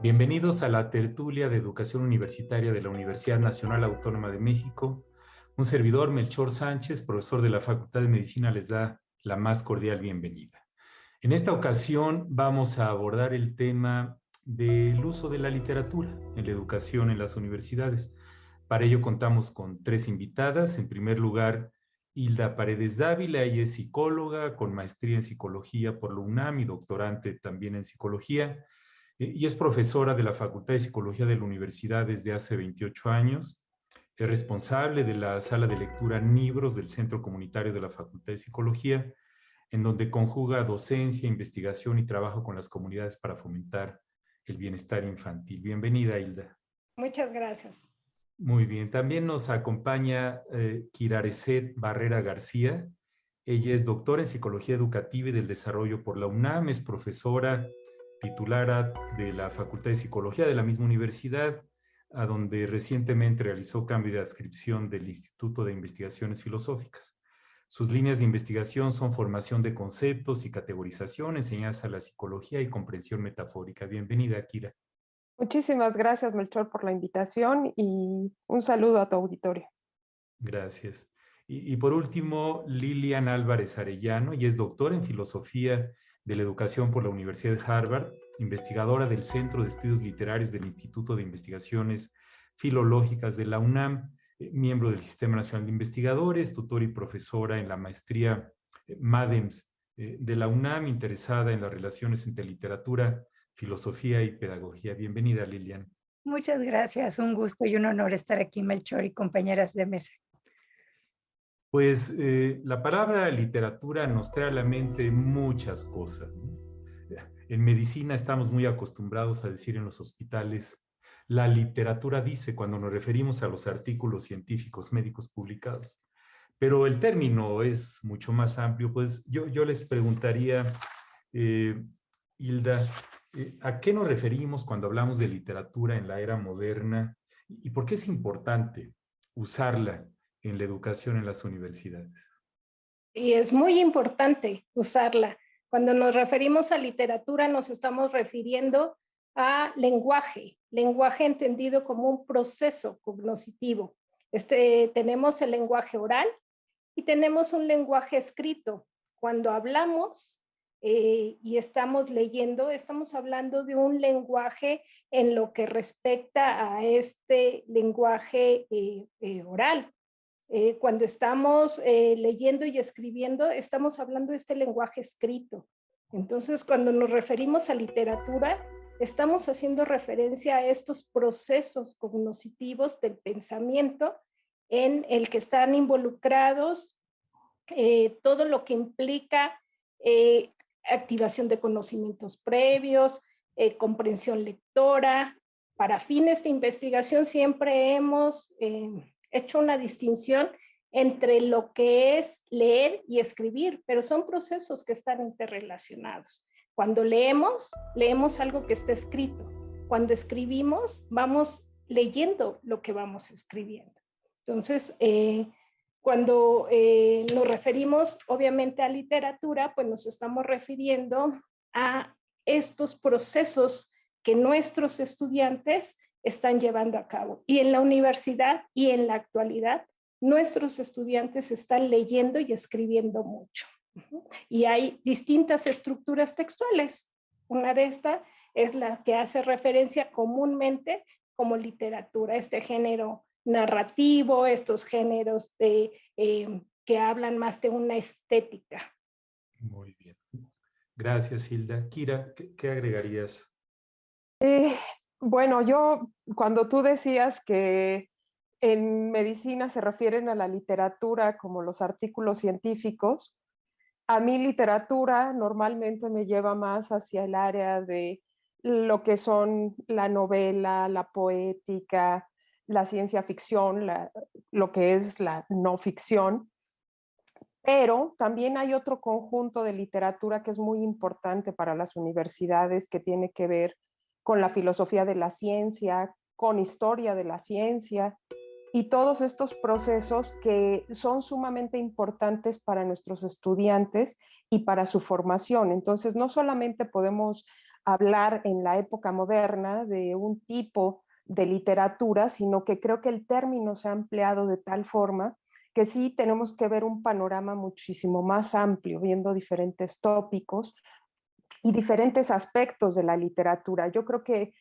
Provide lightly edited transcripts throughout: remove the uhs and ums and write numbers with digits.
Bienvenidos a la tertulia de educación universitaria de la Universidad Nacional Autónoma de México. Un servidor, Melchor Sánchez, profesor de la Facultad de Medicina, les da la más cordial bienvenida. En esta ocasión vamos a abordar el tema del uso de la literatura en la educación en las universidades. Para ello contamos con tres invitadas. En primer lugar, Hilda Paredes Dávila. Ella es psicóloga con maestría en psicología por la UNAM y doctorante también en psicología. Y es profesora de la Facultad de Psicología de la Universidad desde hace 28 años. Es responsable de la sala de lectura Libros del Centro Comunitario de la Facultad de Psicología, en donde conjuga docencia, investigación y trabajo con las comunidades para fomentar el bienestar infantil. Bienvenida, Hilda. Muchas gracias. Muy bien. También nos acompaña Kirarecet Barrera García. Ella es doctora en Psicología Educativa y del Desarrollo por la UNAM, es profesora titulara de la Facultad de Psicología de la misma universidad, a donde recientemente realizó cambio de adscripción del Instituto de Investigaciones Filosóficas. Sus líneas de investigación son formación de conceptos y categorización, enseñanza a la psicología y comprensión metafórica. Bienvenida, Kira. Muchísimas gracias, Melchor, por la invitación y un saludo a tu auditorio. Gracias. Y por último, Lilian Álvarez Arellano, y es doctora en Filosofía de la Educación por la Universidad de Harvard, investigadora del Centro de Estudios Literarios del Instituto de Investigaciones Filológicas de la UNAM, miembro del Sistema Nacional de Investigadores, tutora y profesora en la maestría MADEMS de la UNAM, interesada en las relaciones entre literatura, filosofía y pedagogía. Bienvenida, Lilian. Muchas gracias, un gusto y un honor estar aquí, Melchor y compañeras de mesa. Pues la palabra literatura nos trae a la mente muchas cosas, ¿no? En medicina estamos muy acostumbrados a decir en los hospitales, la literatura dice cuando nos referimos a los artículos científicos médicos publicados. Pero el término es mucho más amplio. Pues yo les preguntaría, Hilda, ¿a qué nos referimos cuando hablamos de literatura en la era moderna? ¿Y por qué es importante usarla en la educación en las universidades? Y es muy importante usarla. Cuando nos referimos a literatura, nos estamos refiriendo a lenguaje entendido como un proceso cognitivo. Tenemos el lenguaje oral y tenemos un lenguaje escrito. Cuando hablamos y estamos leyendo, estamos hablando de un lenguaje en lo que respecta a este lenguaje oral. Cuando estamos leyendo y escribiendo, estamos hablando de este lenguaje escrito. Entonces, cuando nos referimos a literatura, estamos haciendo referencia a estos procesos cognitivos del pensamiento en el que están involucrados todo lo que implica activación de conocimientos previos, comprensión lectora. Para fines de investigación siempre hemos hecho una distinción entre lo que es leer y escribir, pero son procesos que están interrelacionados. Cuando leemos algo que está escrito. Cuando escribimos, vamos leyendo lo que vamos escribiendo. Entonces, cuando nos referimos obviamente a literatura, pues nos estamos refiriendo a estos procesos que nuestros estudiantes están llevando a cabo. Y en la universidad y en la actualidad, nuestros estudiantes están leyendo y escribiendo mucho. Y hay distintas estructuras textuales. Una de estas es la que hace referencia comúnmente como literatura, este género narrativo, estos géneros que hablan más de una estética. Muy bien. Gracias, Hilda. Kira, ¿qué agregarías? Bueno, yo cuando tú decías que en medicina se refieren a la literatura como los artículos científicos, a mí literatura normalmente me lleva más hacia el área de lo que son la novela, la poética, la ciencia ficción, lo que es la no ficción. Pero también hay otro conjunto de literatura que es muy importante para las universidades, que tiene que ver con la filosofía de la ciencia, con historia de la ciencia y todos estos procesos que son sumamente importantes para nuestros estudiantes y para su formación. Entonces, no solamente podemos hablar en la época moderna de un tipo de literatura, sino que creo que el término se ha ampliado de tal forma que sí tenemos que ver un panorama muchísimo más amplio, viendo diferentes tópicos y diferentes aspectos de la literatura. Yo creo que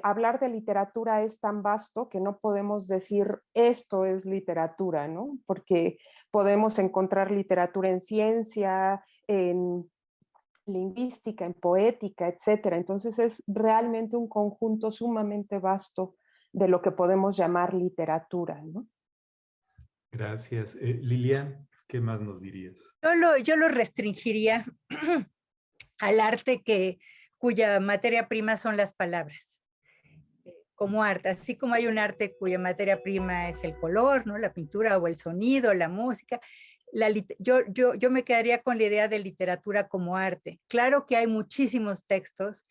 hablar de literatura es tan vasto que no podemos decir esto es literatura, ¿no? Porque podemos encontrar literatura en ciencia, en lingüística, en poética, etcétera. Entonces es realmente un conjunto sumamente vasto de lo que podemos llamar literatura, ¿no? Gracias. Lilian, ¿qué más nos dirías? Yo lo restringiría al arte cuya materia prima son las palabras, como arte, así como hay un arte cuya materia prima es el color, ¿no? La pintura o el sonido, la música. Yo me quedaría con la idea de literatura como arte. Claro que hay muchísimos textos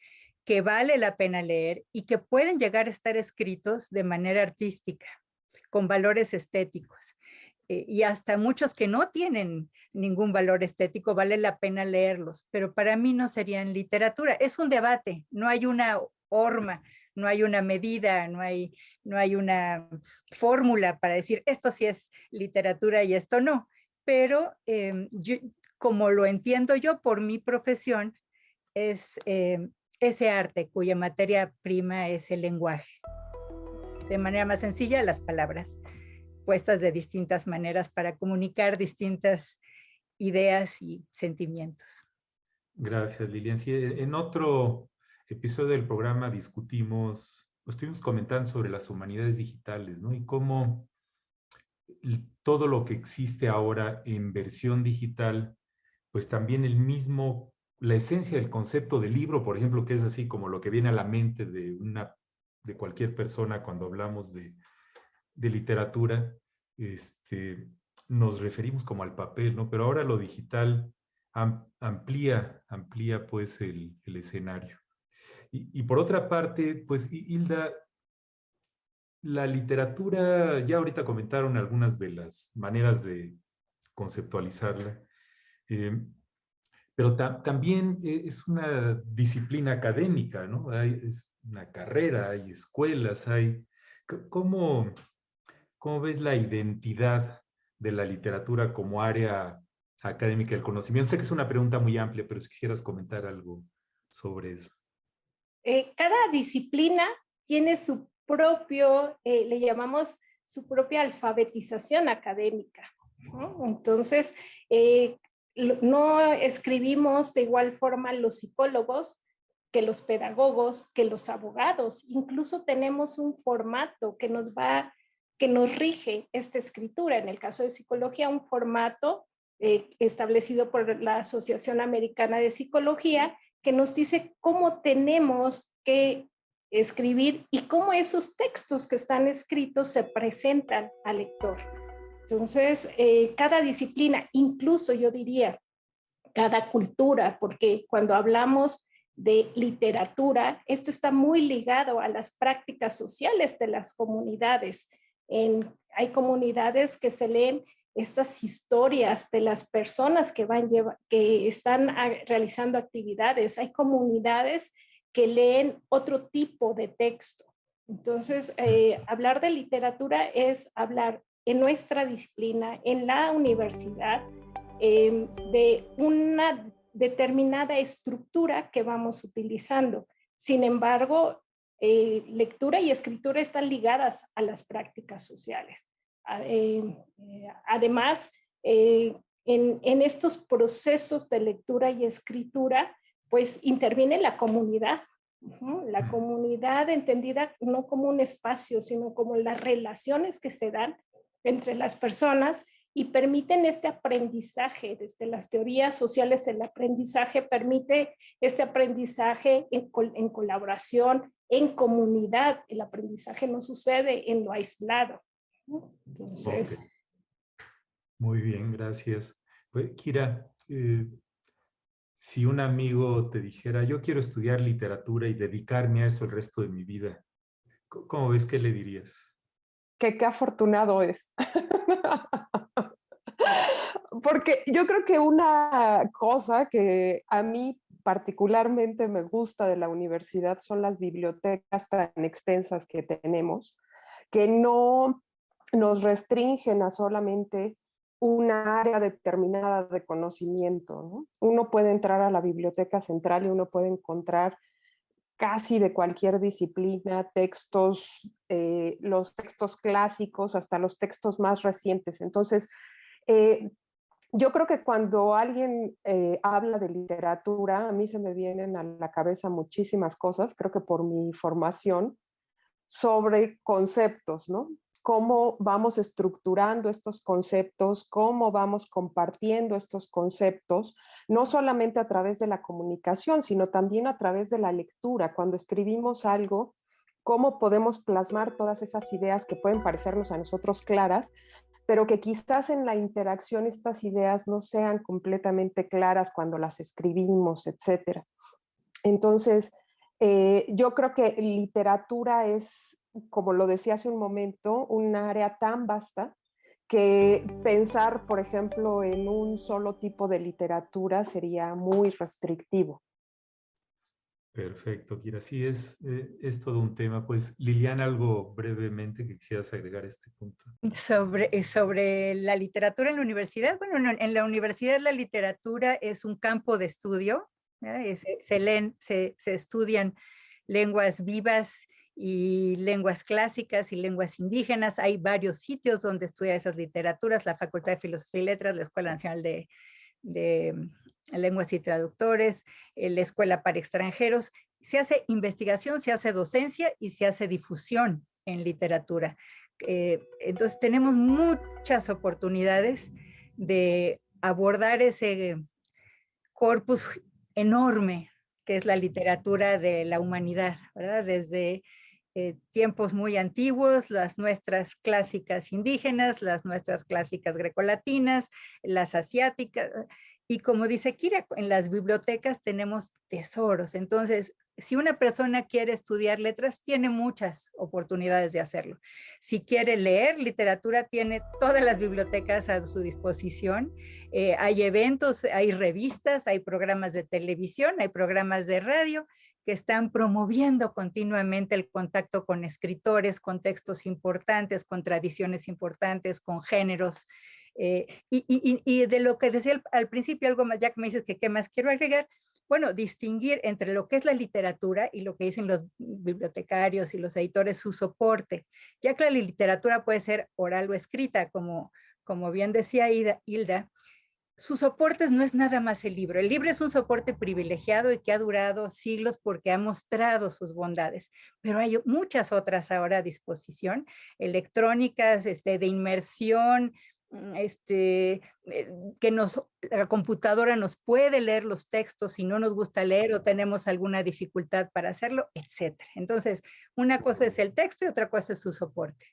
que vale la pena leer y que pueden llegar a estar escritos de manera artística, con valores estéticos. Y hasta muchos que no tienen ningún valor estético, vale la pena leerlos, pero para mí no serían literatura. Es un debate, no hay una horma, no hay una medida, no hay una fórmula para decir esto sí es literatura y esto no. Pero como lo entiendo yo por mi profesión, es ese arte cuya materia prima es el lenguaje. De manera más sencilla, las palabras puestas de distintas maneras para comunicar distintas ideas y sentimientos. Gracias, Lilian. Sí, en otro episodio del programa estuvimos comentando sobre las humanidades digitales, ¿no? Y cómo todo lo que existe ahora en versión digital, pues también la esencia del concepto del libro, por ejemplo, que es así como lo que viene a la mente de cualquier persona cuando hablamos de literatura, nos referimos como al papel, ¿no? Pero ahora lo digital amplía pues el escenario. Y por otra parte, pues Hilda, la literatura, ya ahorita comentaron algunas de las maneras de conceptualizarla, eh, pero también es una disciplina académica, ¿no? Es una carrera, hay escuelas, ¿Cómo, cómo ves la identidad de la literatura como área académica del conocimiento? Sé que es una pregunta muy amplia, pero si quisieras comentar algo sobre eso. Cada disciplina tiene su propio, le llamamos su propia alfabetización académica, ¿no? Entonces, no escribimos de igual forma los psicólogos que los pedagogos, que los abogados. Incluso tenemos un formato que nos rige esta escritura. En el caso de psicología, un formato establecido por la Asociación Americana de Psicología, que nos dice cómo tenemos que escribir y cómo esos textos que están escritos se presentan al lector. Entonces, cada disciplina, incluso yo diría, cada cultura, porque cuando hablamos de literatura, esto está muy ligado a las prácticas sociales de las comunidades. Hay comunidades que se leen estas historias de las personas que están realizando actividades. Hay comunidades que leen otro tipo de texto. Entonces, hablar de literatura es hablar en nuestra disciplina, en la universidad, de una determinada estructura que vamos utilizando. Sin embargo, lectura y escritura están ligadas a las prácticas sociales. Además, en estos procesos de lectura y escritura, pues interviene la comunidad. La comunidad entendida no como un espacio, sino como las relaciones que se dan entre las personas y permiten este aprendizaje. Desde las teorías sociales del aprendizaje permite este aprendizaje en colaboración, en comunidad. El aprendizaje no sucede en lo aislado. Entonces, okay. Muy bien, gracias. Pues, Kira, si un amigo te dijera, yo quiero estudiar literatura y dedicarme a eso el resto de mi vida, ¿cómo ves que le dirías? Que qué afortunado es. Porque yo creo que una cosa que a mí particularmente me gusta de la universidad son las bibliotecas tan extensas que tenemos, que no nos restringen a solamente una área determinada de conocimiento, ¿no? Uno puede entrar a la biblioteca central y uno puede encontrar casi de cualquier disciplina, textos, los textos clásicos hasta los textos más recientes. Entonces, yo creo que cuando alguien habla de literatura, a mí se me vienen a la cabeza muchísimas cosas, creo que por mi formación, sobre conceptos, ¿no? Cómo vamos estructurando estos conceptos, cómo vamos compartiendo estos conceptos, no solamente a través de la comunicación, sino también a través de la lectura. Cuando escribimos algo, cómo podemos plasmar todas esas ideas que pueden parecernos a nosotros claras, pero que quizás en la interacción estas ideas no sean completamente claras cuando las escribimos, etc. Entonces, yo creo que literatura es, como lo decía hace un momento, un área tan vasta que pensar, por ejemplo, en un solo tipo de literatura sería muy restrictivo. Perfecto, Kira. Sí, es todo un tema. Pues, Liliana, algo brevemente que quisieras agregar a este punto. Sobre la literatura en la universidad. Bueno, en la universidad la literatura es un campo de estudio. Se estudian lenguas vivas y lenguas clásicas y lenguas indígenas. Hay varios sitios donde estudiar esas literaturas, la Facultad de Filosofía y Letras, la Escuela Nacional de Lenguas y Traductores, la Escuela para Extranjeros. Se hace investigación, se hace docencia y se hace difusión en literatura. Entonces tenemos muchas oportunidades de abordar ese corpus enorme que es la literatura de la humanidad, ¿verdad? Desde tiempos muy antiguos, las nuestras clásicas indígenas, las nuestras clásicas grecolatinas, las asiáticas, y como dice Kira, en las bibliotecas tenemos tesoros. Entonces, si una persona quiere estudiar letras, tiene muchas oportunidades de hacerlo. Si quiere leer literatura, tiene todas las bibliotecas a su disposición. Hay eventos, hay revistas, hay programas de televisión, hay programas de radio que están promoviendo continuamente el contacto con escritores, con textos importantes, con tradiciones importantes, con géneros. Y de lo que decía al principio, algo más, ya que me dices que qué más quiero agregar, bueno, distinguir entre lo que es la literatura y lo que dicen los bibliotecarios y los editores, su soporte, ya que la literatura puede ser oral o escrita, como bien decía Hilda. Sus soportes no es nada más el libro. El libro es un soporte privilegiado y que ha durado siglos porque ha mostrado sus bondades, pero hay muchas otras ahora a disposición, electrónicas, de inmersión, que la computadora nos puede leer los textos si no nos gusta leer o tenemos alguna dificultad para hacerlo, etc. Entonces, una cosa es el texto y otra cosa es su soporte.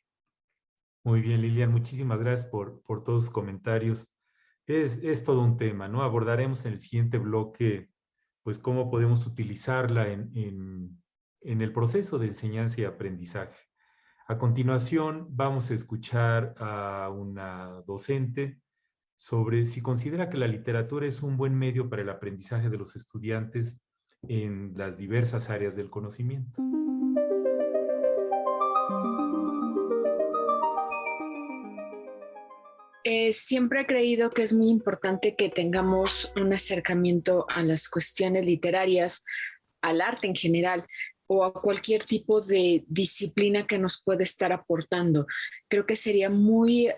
Muy bien, Lilian, muchísimas gracias por todos sus comentarios. Es todo un tema, ¿no? Abordaremos en el siguiente bloque, pues, cómo podemos utilizarla en el proceso de enseñanza y aprendizaje. A continuación, vamos a escuchar a una docente sobre si considera que la literatura es un buen medio para el aprendizaje de los estudiantes en las diversas áreas del conocimiento. Siempre he creído que es muy importante que tengamos un acercamiento a las cuestiones literarias, al arte en general o a cualquier tipo de disciplina que nos puede estar aportando. Creo que sería muy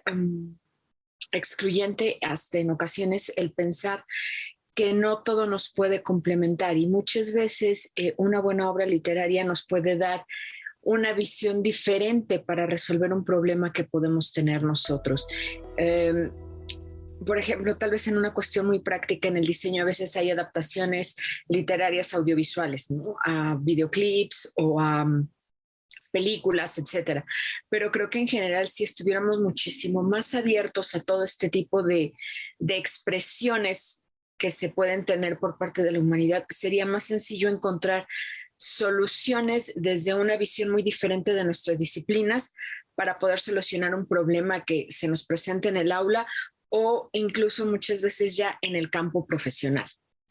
excluyente hasta en ocasiones el pensar que no todo nos puede complementar y muchas veces una buena obra literaria nos puede dar una visión diferente para resolver un problema que podemos tener nosotros. Por ejemplo, tal vez en una cuestión muy práctica en el diseño a veces hay adaptaciones literarias audiovisuales, ¿no? A videoclips o a películas, etcétera. Pero creo que en general si estuviéramos muchísimo más abiertos a todo este tipo de expresiones que se pueden tener por parte de la humanidad, sería más sencillo encontrar soluciones desde una visión muy diferente de nuestras disciplinas para poder solucionar un problema que se nos presenta en el aula o incluso muchas veces ya en el campo profesional.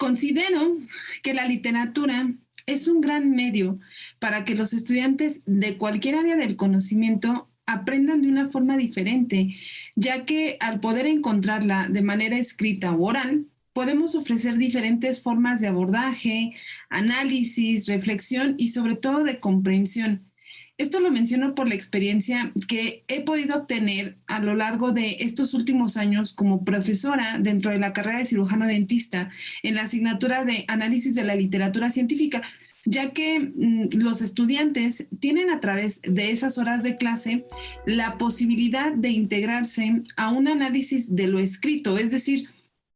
Considero que la literatura es un gran medio para que los estudiantes de cualquier área del conocimiento aprendan de una forma diferente, ya que al poder encontrarla de manera escrita o oral, podemos ofrecer diferentes formas de abordaje, análisis, reflexión y sobre todo de comprensión. Esto lo menciono por la experiencia que he podido obtener a lo largo de estos últimos años como profesora dentro de la carrera de cirujano dentista en la asignatura de análisis de la literatura científica, ya que los estudiantes tienen a través de esas horas de clase la posibilidad de integrarse a un análisis de lo escrito, es decir,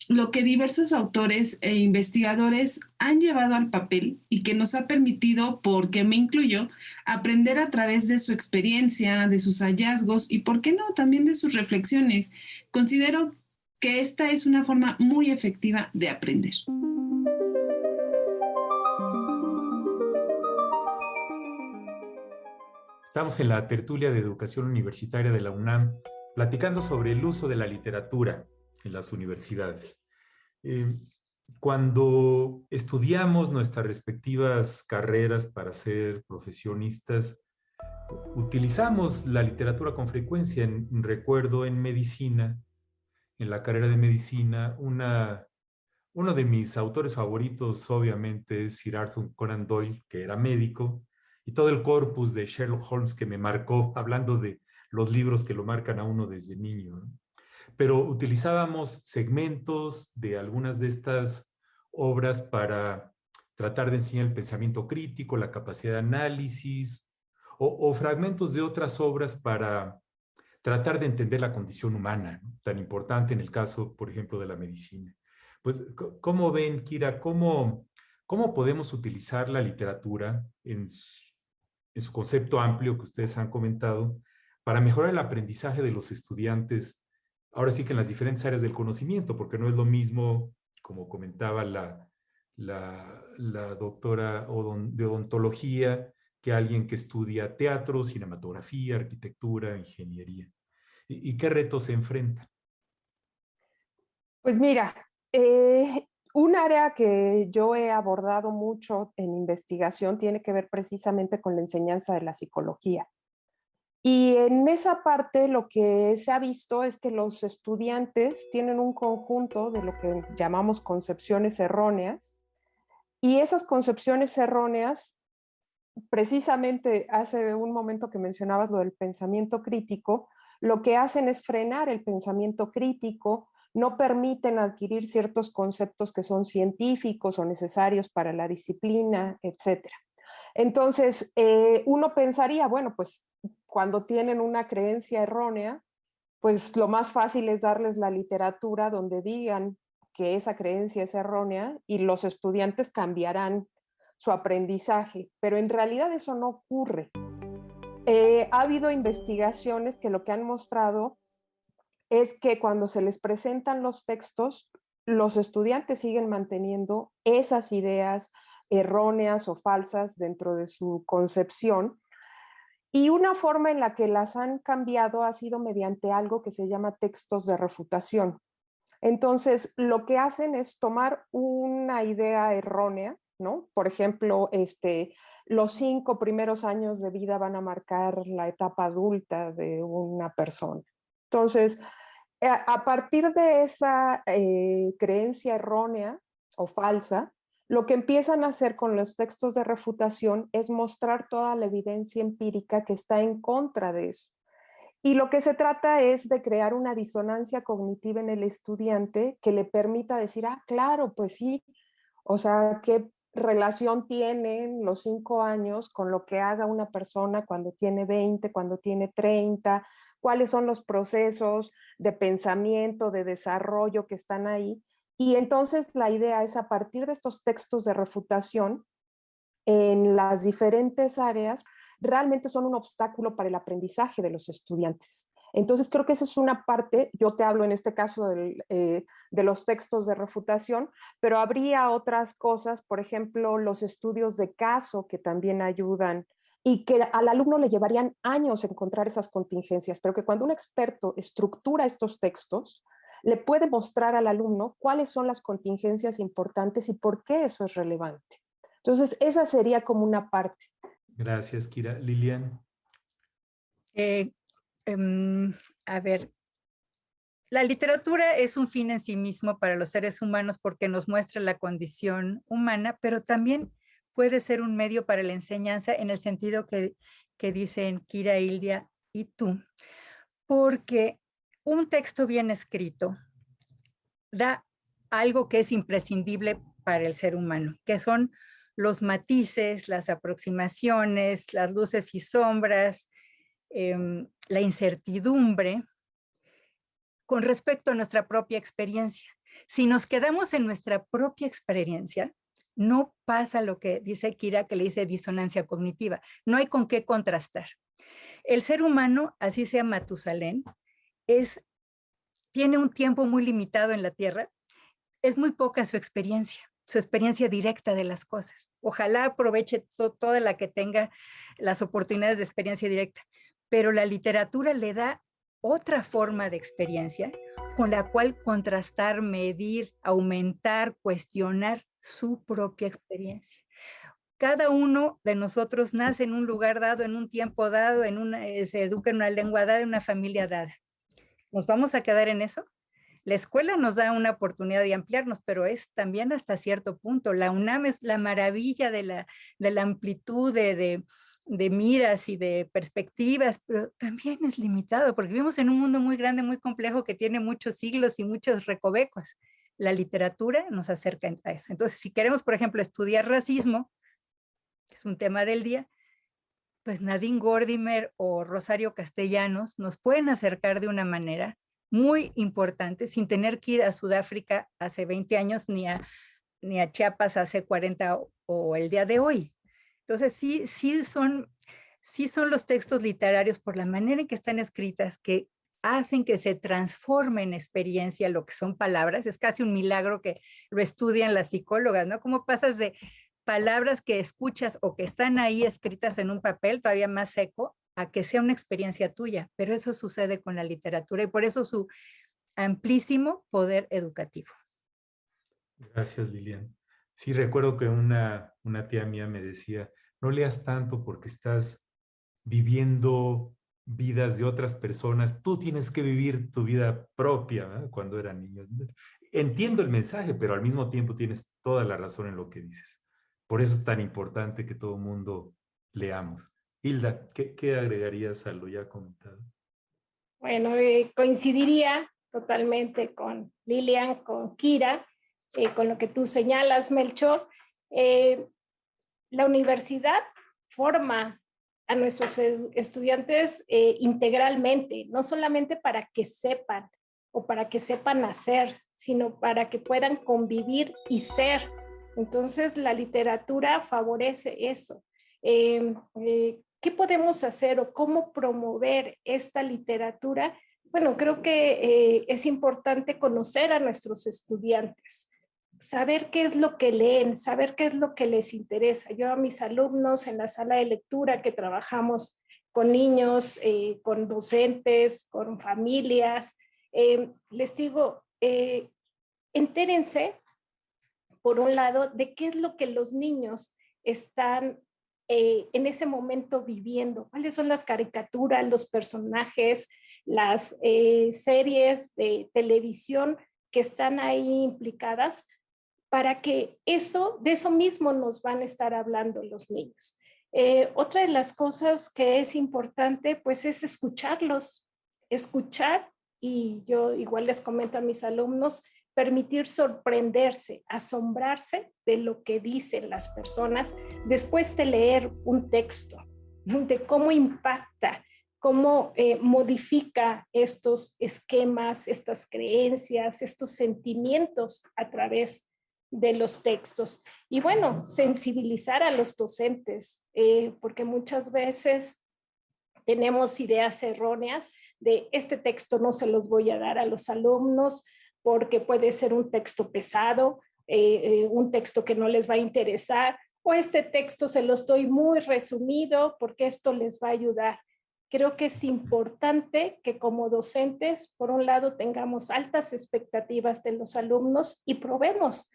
lo que diversos autores e investigadores han llevado al papel y que nos ha permitido, porque me incluyo, aprender a través de su experiencia, de sus hallazgos y, ¿por qué no?, también de sus reflexiones. Considero que esta es una forma muy efectiva de aprender. Estamos en la tertulia de educación universitaria de la UNAM, platicando sobre el uso de la literatura en las universidades. Cuando estudiamos nuestras respectivas carreras para ser profesionistas, utilizamos la literatura con frecuencia. Recuerdo en medicina, en la carrera de medicina, uno de mis autores favoritos obviamente es Sir Arthur Conan Doyle, que era médico, y todo el corpus de Sherlock Holmes que me marcó, hablando de los libros que lo marcan a uno desde niño, ¿no? Pero utilizábamos segmentos de algunas de estas obras para tratar de enseñar el pensamiento crítico, la capacidad de análisis, o fragmentos de otras obras para tratar de entender la condición humana, ¿no?, tan importante en el caso, por ejemplo, de la medicina. Pues, ¿cómo ven, Kira? ¿Cómo podemos utilizar la literatura en su concepto amplio que ustedes han comentado para mejorar el aprendizaje de los estudiantes, ahora sí que en las diferentes áreas del conocimiento? Porque no es lo mismo, como comentaba la doctora de odontología, que alguien que estudia teatro, cinematografía, arquitectura, ingeniería. ¿Y qué retos se enfrentan? Pues mira, un área que yo he abordado mucho en investigación tiene que ver precisamente con la enseñanza de la psicología. Y en esa parte lo que se ha visto es que los estudiantes tienen un conjunto de lo que llamamos concepciones erróneas, y esas concepciones erróneas, precisamente hace un momento que mencionabas lo del pensamiento crítico, lo que hacen es frenar el pensamiento crítico, no permiten adquirir ciertos conceptos que son científicos o necesarios para la disciplina, etc. Entonces, uno pensaría, bueno, pues cuando tienen una creencia errónea, pues lo más fácil es darles la literatura donde digan que esa creencia es errónea y los estudiantes cambiarán su aprendizaje, pero en realidad eso no ocurre. Ha habido investigaciones que lo que han mostrado es que cuando se les presentan los textos, los estudiantes siguen manteniendo esas ideas erróneas o falsas dentro de su concepción, y una forma en la que las han cambiado ha sido mediante algo que se llama textos de refutación. Entonces, lo que hacen es tomar una idea errónea, ¿no? Por ejemplo, los 5 primeros años de vida van a marcar la etapa adulta de una persona. Entonces, a partir de esa creencia errónea o falsa, lo que empiezan a hacer con los textos de refutación es mostrar toda la evidencia empírica que está en contra de eso. Y lo que se trata es de crear una disonancia cognitiva en el estudiante que le permita decir, ah, claro, pues sí, o sea, ¿qué relación tienen los 5 años con lo que haga una persona cuando tiene 20, cuando tiene 30? ¿Cuáles son los procesos de pensamiento, de desarrollo que están ahí? Y entonces la idea es, a partir de estos textos de refutación, en las diferentes áreas, realmente son un obstáculo para el aprendizaje de los estudiantes. Entonces creo que esa es una parte. Yo te hablo en este caso de los textos de refutación, pero habría otras cosas, por ejemplo, los estudios de caso, que también ayudan y que al alumno le llevarían años encontrar esas contingencias, pero que cuando un experto estructura estos textos, le puede mostrar al alumno cuáles son las contingencias importantes y por qué eso es relevante. Entonces, esa sería como una parte. Gracias, Kira. Lilian. A ver, la literatura es un fin en sí mismo para los seres humanos porque nos muestra la condición humana, pero también puede ser un medio para la enseñanza en el sentido que dicen Kira, Hildia y tú, porque un texto bien escrito da algo que es imprescindible para el ser humano, que son los matices, las aproximaciones, las luces y sombras, la incertidumbre con respecto a nuestra propia experiencia. Si nos quedamos en nuestra propia experiencia, no pasa lo que dice Kira, que le dice disonancia cognitiva. No hay con qué contrastar. El ser humano, así sea Matusalén, tiene un tiempo muy limitado en la Tierra. Es muy poca su experiencia directa de las cosas. Ojalá aproveche toda la que tenga las oportunidades de experiencia directa, pero la literatura le da otra forma de experiencia con la cual contrastar, medir, aumentar, cuestionar su propia experiencia. Cada uno de nosotros nace en un lugar dado, en un tiempo dado, se educa en una lengua dada, en una familia dada. ¿Nos vamos a quedar en eso? La escuela nos da una oportunidad de ampliarnos, pero es también hasta cierto punto. La UNAM es la maravilla de la amplitud de miras y de perspectivas, pero también es limitado porque vivimos en un mundo muy grande, muy complejo, que tiene muchos siglos y muchos recovecos. La literatura nos acerca a eso. Entonces, si queremos, por ejemplo, estudiar racismo, que es un tema del día, pues Nadine Gordimer o Rosario Castellanos nos pueden acercar de una manera muy importante, sin tener que ir a Sudáfrica hace 20 años, ni a Chiapas hace 40 o el día de hoy. Entonces, sí son los textos literarios, por la manera en que están escritas, que hacen que se transforme en experiencia lo que son palabras. Es casi un milagro que lo estudian las psicólogas, ¿no? ¿Cómo pasas de palabras que escuchas o que están ahí escritas en un papel todavía más seco a que sea una experiencia tuya? Pero eso sucede con la literatura y por eso su amplísimo poder educativo. Gracias, Lilian. Sí, recuerdo que una tía mía me decía, no leas tanto porque estás viviendo vidas de otras personas. Tú tienes que vivir tu vida propia, ¿verdad? Cuando era niño. Entiendo el mensaje, pero al mismo tiempo tienes toda la razón en lo que dices. Por eso es tan importante que todo el mundo leamos. Hilda, ¿qué agregarías a lo ya comentado? Bueno, coincidiría totalmente con Lilian, con Kira, con lo que tú señalas, Melchor. La universidad forma a nuestros estudiantes integralmente, no solamente para que sepan o para que sepan hacer, sino para que puedan convivir y ser. Entonces, la literatura favorece eso. ¿Qué podemos hacer o cómo promover esta literatura? Bueno, creo que es importante conocer a nuestros estudiantes, saber qué es lo que leen, saber qué es lo que les interesa. Yo a mis alumnos en la sala de lectura que trabajamos con niños, con docentes, con familias, les digo, entérense, por un lado, de qué es lo que los niños están en ese momento viviendo, cuáles son las caricaturas, los personajes, las series de televisión que están ahí implicadas, para que de eso mismo nos van a estar hablando los niños. Otra de las cosas que es importante, pues, es escucharlos, escuchar, y yo igual les comento a mis alumnos, permitir sorprenderse, asombrarse de lo que dicen las personas después de leer un texto, de cómo impacta, cómo modifica estos esquemas, estas creencias, estos sentimientos a través de los textos. Y bueno, sensibilizar a los docentes, porque muchas veces tenemos ideas erróneas de este texto no se los voy a dar a los alumnos porque puede ser un texto pesado, un texto que no les va a interesar, o este texto se los doy muy resumido porque esto les va a ayudar. creo que es importante que como docentes, por un lado, tengamos altas expectativas de los alumnos y probemos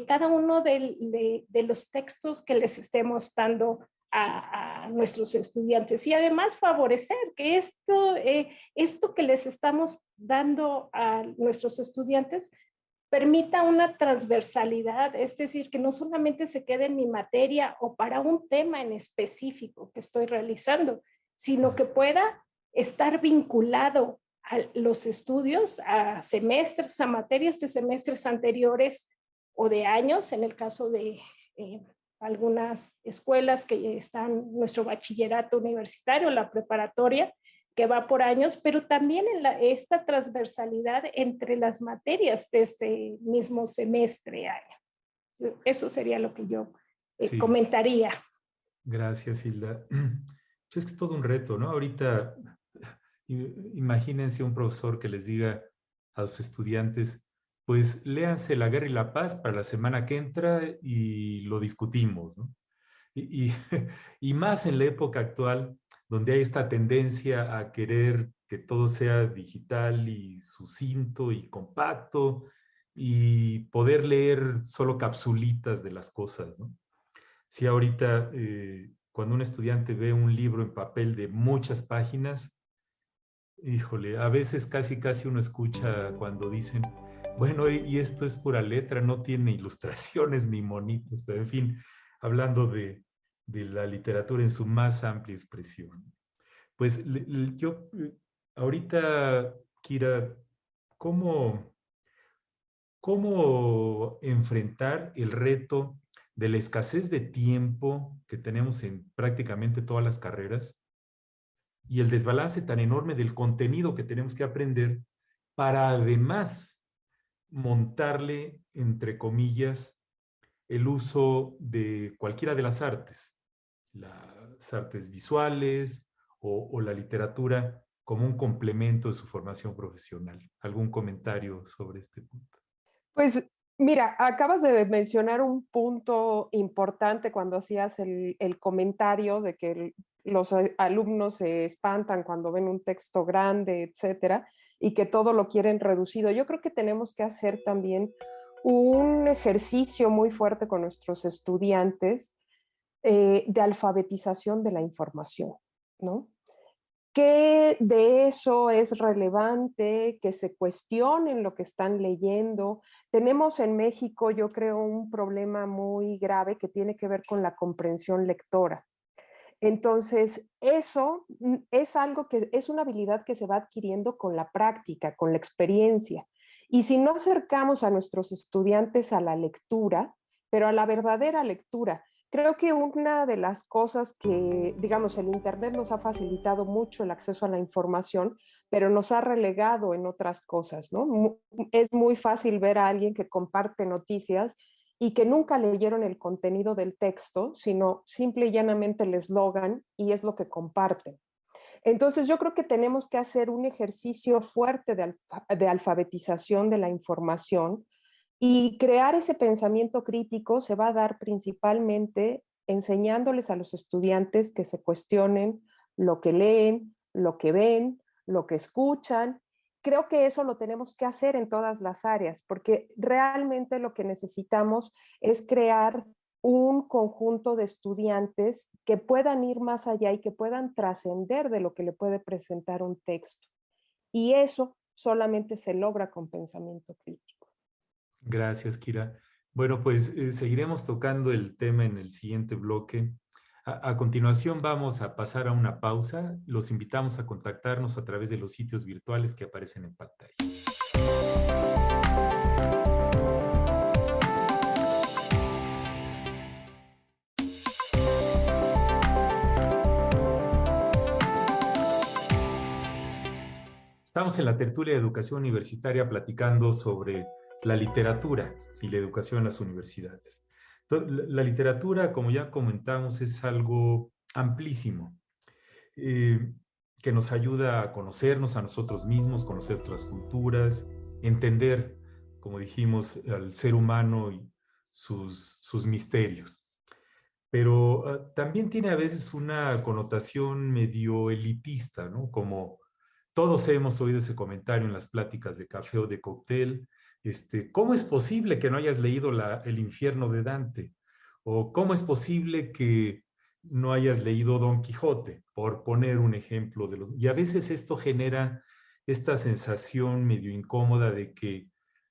cada uno de los textos que les estemos dando a nuestros estudiantes y además favorecer que esto que les estamos dando a nuestros estudiantes permita una transversalidad, es decir, que no solamente se quede en mi materia o para un tema en específico que estoy realizando, sino que pueda estar vinculado a los estudios, a semestres, a materias de semestres anteriores o de años, en el caso de algunas escuelas que están en nuestro bachillerato universitario, la preparatoria, que va por años, pero también en esta transversalidad entre las materias de este mismo semestre año. Eso sería lo que yo Sí. comentaría. Gracias, Hilda. Es que es todo un reto, ¿no? Ahorita, imagínense un profesor que les diga a sus estudiantes, pues léanse La Guerra y la Paz para la semana que entra y lo discutimos, ¿no? Y más en la época actual, donde hay esta tendencia a querer que todo sea digital y sucinto y compacto y poder leer solo capsulitas de las cosas, ¿no? Sí, ahorita cuando un estudiante ve un libro en papel de muchas páginas, híjole, a veces casi uno escucha cuando dicen, bueno, y esto es pura letra, no tiene ilustraciones ni monitos, pero en fin, hablando de la literatura en su más amplia expresión. Pues yo, ahorita, Kira, ¿cómo enfrentar el reto de la escasez de tiempo que tenemos en prácticamente todas las carreras y el desbalance tan enorme del contenido que tenemos que aprender para además montarle, entre comillas, el uso de cualquiera de las artes visuales o la literatura como un complemento de su formación profesional? ¿Algún comentario sobre este punto? Pues mira, acabas de mencionar un punto importante cuando hacías el comentario de que los alumnos se espantan cuando ven un texto grande, etcétera, y que todo lo quieren reducido. Yo creo que tenemos que hacer también un ejercicio muy fuerte con nuestros estudiantes de alfabetización de la información, ¿no? ¿Qué de eso es relevante? Que se cuestionen lo que están leyendo. Tenemos en México, yo creo, un problema muy grave que tiene que ver con la comprensión lectora. Entonces, eso es algo que es una habilidad que se va adquiriendo con la práctica, con la experiencia. Y si no acercamos a nuestros estudiantes a la lectura, pero a la verdadera lectura, creo que una de las cosas que, digamos, el Internet nos ha facilitado mucho el acceso a la información, pero nos ha relegado en otras cosas, ¿no? Es muy fácil ver a alguien que comparte noticias y que nunca leyeron el contenido del texto, sino simple y llanamente el eslogan y es lo que comparten. Entonces yo creo que tenemos que hacer un ejercicio fuerte de alfabetización de la información y crear ese pensamiento crítico se va a dar principalmente enseñándoles a los estudiantes que se cuestionen lo que leen, lo que ven, lo que escuchan. Creo que eso lo tenemos que hacer en todas las áreas, porque realmente lo que necesitamos es crear un conjunto de estudiantes que puedan ir más allá y que puedan trascender de lo que le puede presentar un texto. Y eso solamente se logra con pensamiento crítico. Gracias, Kira. Bueno, pues seguiremos tocando el tema en el siguiente bloque. A continuación vamos a pasar a una pausa. Los invitamos a contactarnos a través de los sitios virtuales que aparecen en pantalla. Estamos en la tertulia de educación universitaria platicando sobre la literatura y la educación en las universidades. Entonces, la literatura, como ya comentamos, es algo amplísimo que nos ayuda a conocernos a nosotros mismos, conocer otras culturas, entender, como dijimos, al ser humano y sus misterios. pero también tiene a veces una connotación medio elitista, ¿no? Como todos hemos oído ese comentario en las pláticas de café o de cóctel. ¿Cómo es posible que no hayas leído El infierno de Dante? ¿O cómo es posible que no hayas leído Don Quijote? Por poner un ejemplo de los... Y a veces esto genera esta sensación medio incómoda de que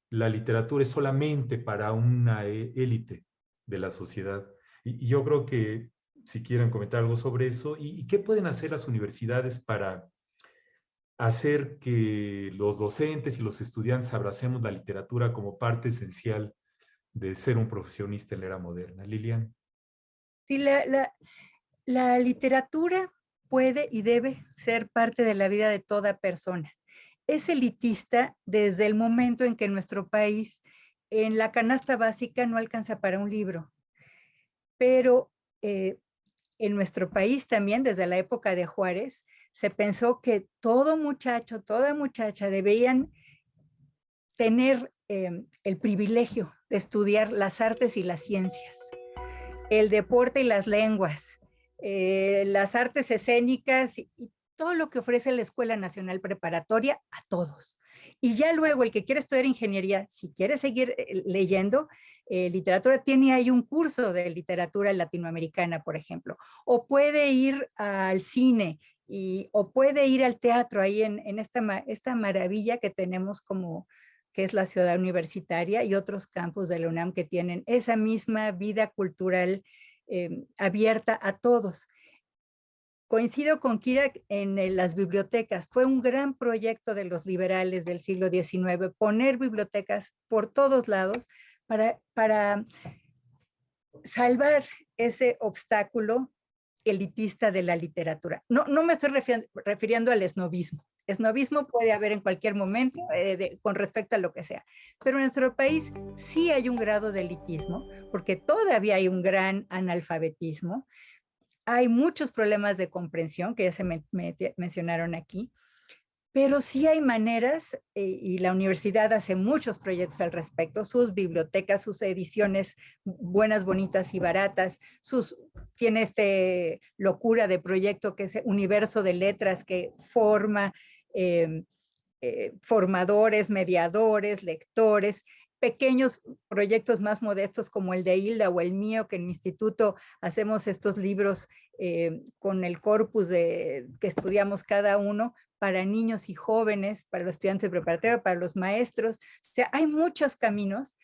la literatura es solamente para una élite de la sociedad. Y yo creo que si quieren comentar algo sobre eso, ¿y qué pueden hacer las universidades para hacer que los docentes y los estudiantes abracemos la literatura como parte esencial de ser un profesionista en la era moderna? Lilian. Sí, la literatura puede y debe ser parte de la vida de toda persona. Es elitista desde el momento en que en nuestro país, en la canasta básica no alcanza para un libro, pero en nuestro país también, desde la época de Juárez, se pensó que todo muchacho, toda muchacha debían tener el privilegio de estudiar las artes y las ciencias, el deporte y las lenguas, las artes escénicas y todo lo que ofrece la Escuela Nacional Preparatoria a todos. Y ya luego el que quiere estudiar ingeniería, si quiere seguir leyendo literatura, tiene ahí un curso de literatura latinoamericana, por ejemplo, o puede ir al cine o puede ir al teatro ahí en esta maravilla que tenemos como que es la ciudad universitaria y otros campus de la UNAM que tienen esa misma vida cultural abierta a todos. Coincido con Kira en las bibliotecas. Fue un gran proyecto de los liberales del siglo XIX, poner bibliotecas por todos lados para salvar ese obstáculo elitista de la literatura. No me estoy refiriendo al esnobismo. Esnobismo puede haber en cualquier momento con respecto a lo que sea. Pero en nuestro país sí hay un grado de elitismo, porque todavía hay un gran analfabetismo. Hay muchos problemas de comprensión que ya se mencionaron aquí, pero sí hay maneras, y la universidad hace muchos proyectos al respecto, sus bibliotecas, sus ediciones buenas, bonitas y baratas, tiene locura de proyecto que es Universo de Letras, que forma formadores, mediadores, lectores, pequeños proyectos más modestos como el de Hilda o el mío, que en mi instituto hacemos estos libros con el corpus que estudiamos cada uno para niños y jóvenes, para los estudiantes de preparatoria, para los maestros. O sea, hay muchos caminos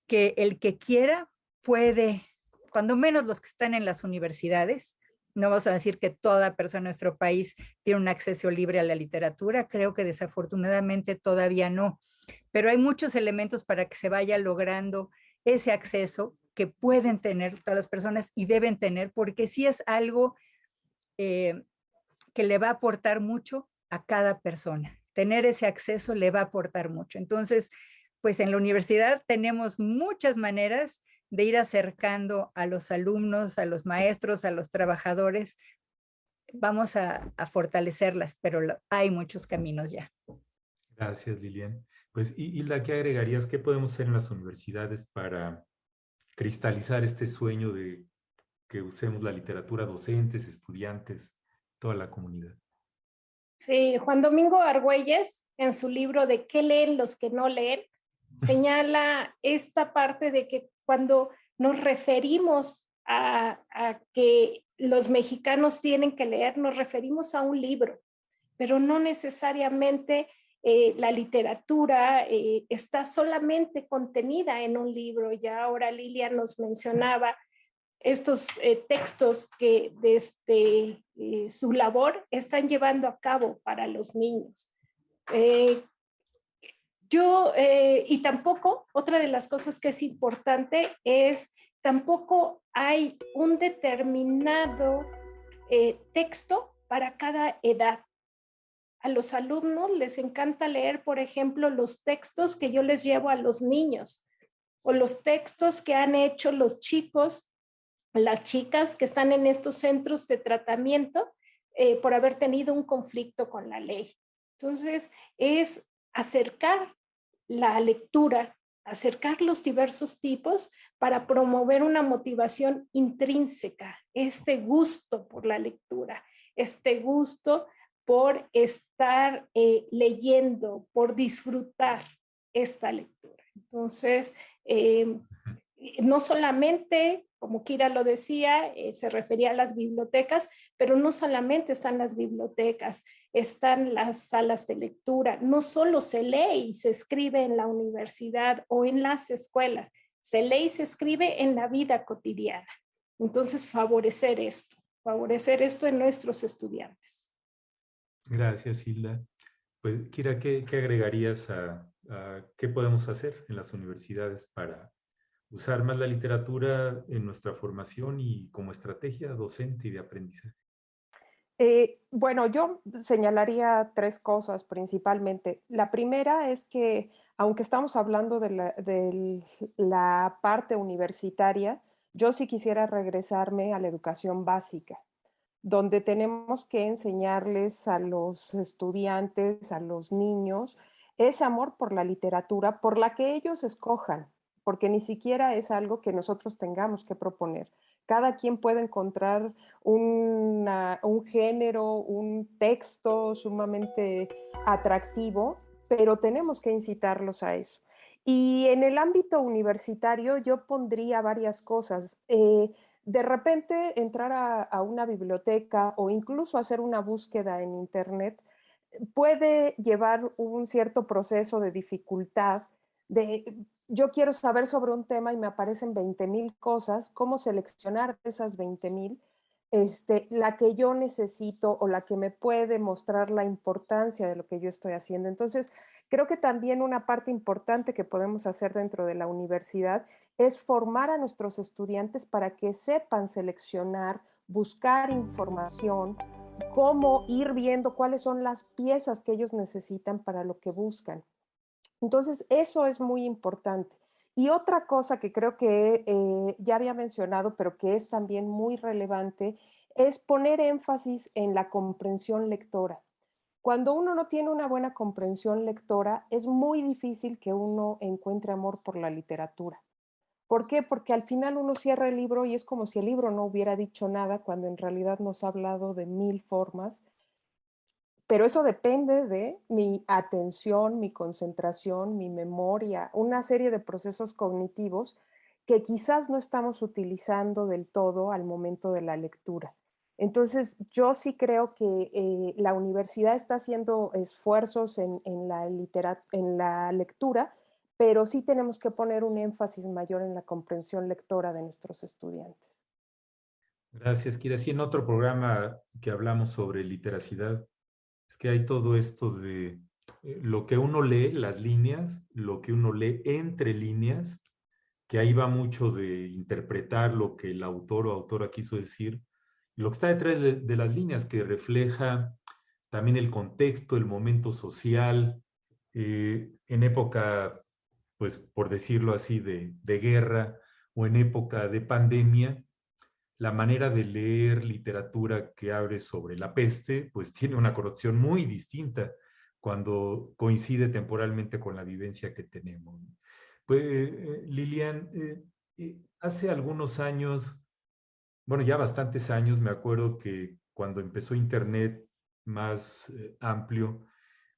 que el que quiera puede, cuando menos los que están en las universidades. No vamos a decir que toda persona en nuestro país tiene un acceso libre a la literatura, creo que desafortunadamente todavía no, pero hay muchos elementos para que se vaya logrando ese acceso que pueden tener todas las personas y deben tener, porque sí es algo que le va a aportar mucho a cada persona. Tener ese acceso le va a aportar mucho. Entonces, pues en la universidad tenemos muchas maneras de ir acercando a los alumnos, a los maestros, a los trabajadores. Vamos a fortalecerlas, pero hay muchos caminos ya. Gracias, Lilian. Pues, Hilda, ¿qué agregarías? ¿Qué podemos hacer en las universidades para cristalizar este sueño de que usemos la literatura docentes, estudiantes, toda la comunidad? Sí, Juan Domingo Argüelles, en su libro de ¿Qué leen los que no leen?, señala esta parte de que cuando nos referimos a que los mexicanos tienen que leer, nos referimos a un libro, pero no necesariamente la literatura está solamente contenida en un libro. Ya ahora Lilian nos mencionaba estos textos que desde su labor están llevando a cabo para los niños. Y tampoco, otra de las cosas que es importante es, tampoco hay un determinado texto para cada edad. A los alumnos les encanta leer, por ejemplo, los textos que yo les llevo a los niños o los textos que han hecho los chicos, las chicas que están en estos centros de tratamiento por haber tenido un conflicto con la ley. Entonces, es acercar la lectura acercar los diversos tipos para promover una motivación intrínseca, este gusto por la lectura, este gusto por estar leyendo, por disfrutar esta lectura. Entonces, no solamente, como Kira lo decía, se refería a las bibliotecas, pero no solamente están las bibliotecas, están las salas de lectura. No solo se lee y se escribe en la universidad o en las escuelas, se lee y se escribe en la vida cotidiana. Entonces, favorecer esto en nuestros estudiantes. Gracias, Hilda. Pues, Kira, ¿qué agregarías a qué podemos hacer en las universidades para usar más la literatura en nuestra formación y como estrategia docente y de aprendizaje? Bueno, yo señalaría 3 cosas principalmente. La primera es que, aunque estamos hablando de la parte universitaria, yo sí quisiera regresarme a la educación básica, donde tenemos que enseñarles a los estudiantes, a los niños, ese amor por la literatura, por la que ellos escojan, porque ni siquiera es algo que nosotros tengamos que proponer. Cada quien puede encontrar un género, un texto sumamente atractivo, pero tenemos que incitarlos a eso. Y en el ámbito universitario yo pondría varias cosas. De repente entrar a una biblioteca o incluso hacer una búsqueda en internet puede llevar un cierto proceso de dificultad de yo quiero saber sobre un tema y me aparecen 20,000 cosas, cómo seleccionar de esas 20,000 la que yo necesito o la que me puede mostrar la importancia de lo que yo estoy haciendo. Entonces, creo que también una parte importante que podemos hacer dentro de la universidad es formar a nuestros estudiantes para que sepan seleccionar, buscar información, cómo ir viendo cuáles son las piezas que ellos necesitan para lo que buscan. Entonces, eso es muy importante. Y otra cosa que creo que ya había mencionado, pero que es también muy relevante, es poner énfasis en la comprensión lectora. Cuando uno no tiene una buena comprensión lectora, es muy difícil que uno encuentre amor por la literatura. ¿Por qué? Porque al final uno cierra el libro y es como si el libro no hubiera dicho nada, cuando en realidad nos ha hablado de 1000 formas. Pero eso depende de mi atención, mi concentración, mi memoria, una serie de procesos cognitivos que quizás no estamos utilizando del todo al momento de la lectura. Entonces, yo sí creo que la universidad está haciendo esfuerzos en la lectura, pero sí tenemos que poner un énfasis mayor en la comprensión lectora de nuestros estudiantes. Gracias, Kira. Sí, en otro programa que hablamos sobre literacidad, es que hay todo esto de lo que uno lee, las líneas, lo que uno lee entre líneas, que ahí va mucho de interpretar lo que el autor o autora quiso decir, y lo que está detrás de las líneas, que refleja también el contexto, el momento social, en época, pues por decirlo así, de guerra o en época de pandemia, la manera de leer literatura que abre sobre la peste, pues tiene una connotación muy distinta cuando coincide temporalmente con la vivencia que tenemos. Pues, Lilian, hace algunos años, bueno, ya bastantes años, me acuerdo que cuando empezó Internet más amplio,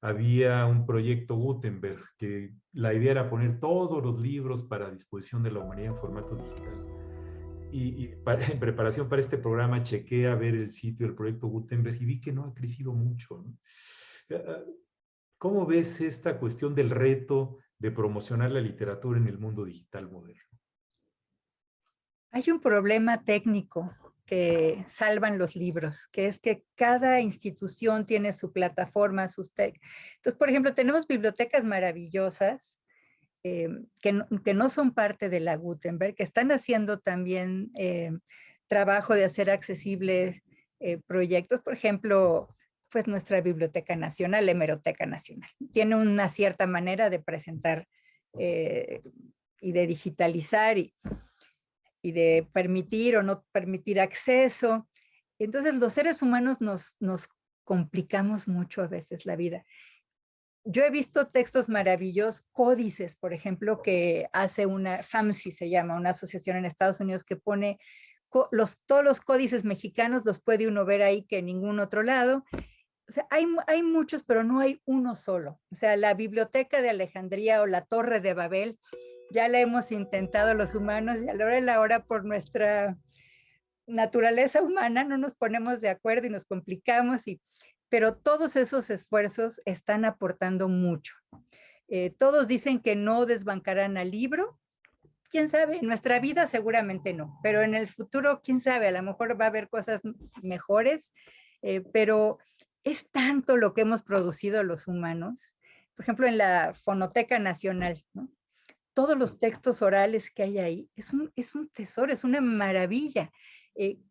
había un proyecto Gutenberg, que la idea era poner todos los libros para disposición de la humanidad en formato digital. En preparación para este programa chequé a ver el sitio del proyecto Gutenberg y vi que no ha crecido mucho, ¿no? ¿Cómo ves esta cuestión del reto de promocionar la literatura en el mundo digital moderno? Hay un problema técnico que salvan los libros, que es que cada institución tiene su plataforma, sus Entonces, por ejemplo, tenemos bibliotecas maravillosas que no son parte de la Gutenberg, que están haciendo también trabajo de hacer accesibles proyectos. Por ejemplo, pues nuestra Biblioteca Nacional, la Hemeroteca Nacional, tiene una cierta manera de presentar y de digitalizar y de permitir o no permitir acceso. Entonces los seres humanos nos complicamos mucho a veces la vida. yo he visto textos maravillosos, códices, por ejemplo, que hace FAMSI se llama, una asociación en Estados Unidos que pone todos los códices mexicanos, los puede uno ver ahí que en ningún otro lado. O sea, hay muchos, pero no hay uno solo. O sea, la Biblioteca de Alejandría o la Torre de Babel, ya la hemos intentado los humanos y a la hora de la hora por nuestra naturaleza humana no nos ponemos de acuerdo y nos complicamos, pero todos esos esfuerzos están aportando mucho. Todos dicen que no desbancarán al libro. ¿Quién sabe? En nuestra vida seguramente no, pero en el futuro, quién sabe, a lo mejor va a haber cosas mejores, pero es tanto lo que hemos producido los humanos. Por ejemplo, en la Fonoteca Nacional, ¿no? Todos los textos orales que hay ahí, es un tesoro, es una maravilla.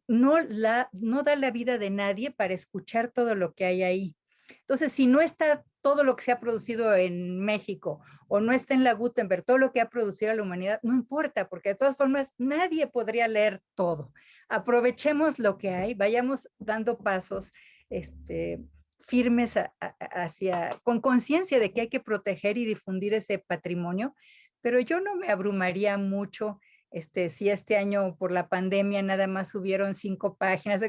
No da la vida de nadie para escuchar todo lo que hay ahí. Entonces, si no está todo lo que se ha producido en México o no está en la Gutenberg, todo lo que ha producido la humanidad, no importa, porque de todas formas nadie podría leer todo. Aprovechemos lo que hay, vayamos dando pasos firmes con conciencia de que hay que proteger y difundir ese patrimonio, pero yo no me abrumaría mucho si este año por la pandemia nada más subieron 5 páginas,